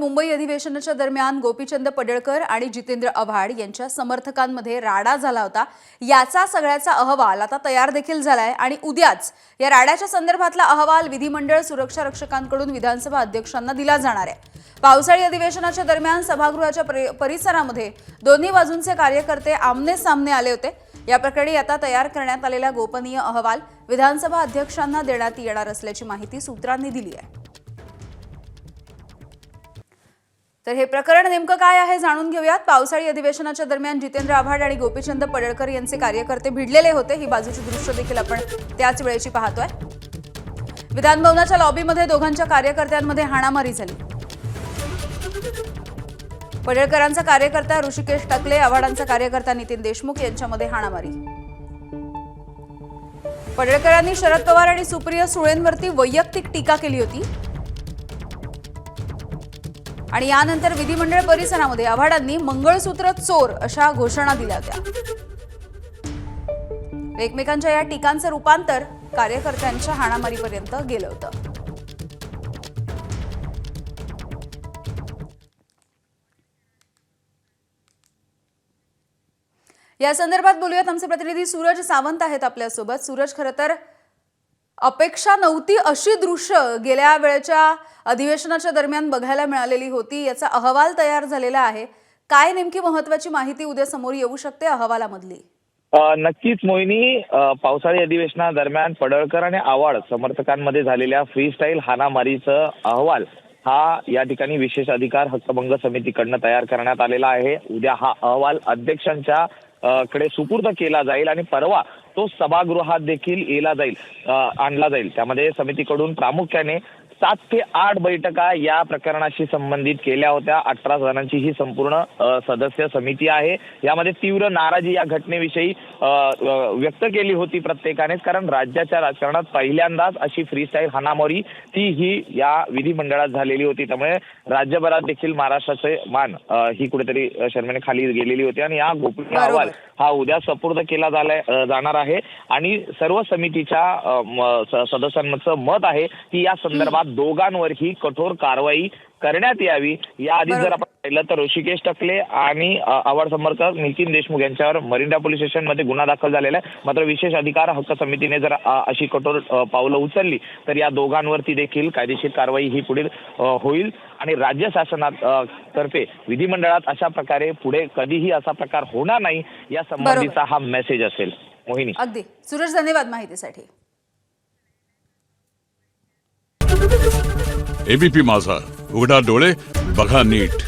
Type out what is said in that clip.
मुंबई अधिवेशनाच्या दरम्यान गोपीचंद पडळकर आणि जितेंद्र आव्हाड यांच्या समर्थकांमध्ये राडा झाला होता। याचा सगळ्याचा अहवाल आता तयार देखील झालाय आणि उद्याच या राड्याच्या संदर्भातला अहवाल विधिमंडळ सुरक्षा रक्षकांकडून विधानसभा अध्यक्षांना दिला जाणार आहे। पावसाळी अधिवेशनाच्या दरम्यान सभागृहाच्या परिसरामध्ये दोन्ही बाजूंचे कार्यकर्ते आमने सामने आले होते। या प्रकरणी आता तयार करण्यात आलेला गोपनीय अहवाल विधानसभा अध्यक्षांना देण्यात येणार असल्याची माहिती सूत्रांनी दिली आहे। तर हे प्रकरण नेमकं काय आहे जाणून घेऊयात। पावसाळी अधिवेशनाच्या दरम्यान जितेंद्र आव्हाड आणि गोपीचंद पडळकर यांचे कार्यकर्ते भिडलेले होते। ही बाजूची दृश्य देखील आपण त्याच वेळेची पाहतोय। विधान भवनाच्या लॉबीमध्ये दोघांच्या कार्यकर्त्यांमध्ये हाणामारी झाली। पडळकरांचा कार्यकर्ता ऋषिकेश टकले, आव्हाडांचा कार्यकर्ता नितीन देशमुख यांच्यामध्ये हाणामारी। पडळकरांनी शरद पवार आणि सुप्रिया सुळेंवरती वैयक्तिक टीका केली होती आणि यानंतर विधिमंडळ परिसरामध्ये आव्हाडांनी मंगळसूत्र चोर अशा घोषणा दिल्या होत्या। एकमेकांच्या या टीकांचं रूपांतर कार्यकर्त्यांच्या हाणामारीपर्यंत गेलं होतं। या संदर्भात बोलूयात, आमचे प्रतिनिधी सूरज सावंत आहेत आपल्यासोबत। सूरज, खरं तर अपेक्षा नव्हती अशी दृश्य गेल्या वेळेच्या अधिवेशनाच्या दरम्यान बघायला मिळालेली होती। याचा अहवाल तयार झालेला आहे। काय नेमकी महत्त्वाची माहिती उद्या समोर येऊ शकते अहवालामधली? नक्कीच मोहिनी, पावसाळी अधिवेशनादरम्यान पडळकर आणि आव्हाड समर्थकांमध्ये झालेल्या फ्रीस्टाईल हाणामारीचा अहवाल हा या ठिकाणी विशेष अधिकार हक्कभंग समितीकडनं तयार करण्यात आलेला आहे। उद्या हा अहवाल अध्यक्षांच्या कडे सुपूर्द केला जाईल आणि परवा तो सभागृहात देखील आणला जाईल। त्यामध्ये समितीकडून प्रामुख्याने 7 ते 8 बैठका या प्रकरणाशी संबंधित केल्या होत्या। 18 जणांची ही संपूर्ण सदस्य समिती आहे। यामध्ये तीव्र नाराजी या घटनेविषयी व्यक्त केली होती प्रत्येकानेच, कारण राज्याच्या राजकारणात पहिल्यांदाच अशी फ्रीस्टाईल हाणामारी ही या विधिमंडळात झालेली होती। त्यामुळे राज्यभरात देखील महाराष्ट्राचे मान ही कुठेतरी शर्मेने खाली गेलेली होती आणि या गोपनीय अहवाल हा उद्या सुपूर्द केला जाणार आहे आणि सर्व समितीच्या सदस्यांचं मत आहे की या संदर्भात दोघांवरही कठोर कारवाई करण्यात यावी। याआधी जर आपण पाहिलं तर ऋषिकेश टकले आणि आव्हाड समर्थक नितीन देशमुख यांच्यावर मरिंडा पोलीस स्टेशनमध्ये गुन्हा दाखल झालेला आहे। मात्र विशेष अधिकार हक्क समितीने जर अशी कठोर पावलं उचलली तर या दोघांवरती देखील कायदेशीर कारवाई ही पुढे होईल आणि राज्य शासनात तर्फे विधिमंडळात अशा प्रकारे पुढे कधीही असा प्रकार होणार नाही या संबंधीचा हा मेसेज असेल। मोहिनी, अगदी सूरज, धन्यवाद माहितीसाठी। एबीपी माझा, उघडा डोळे बघा नीट।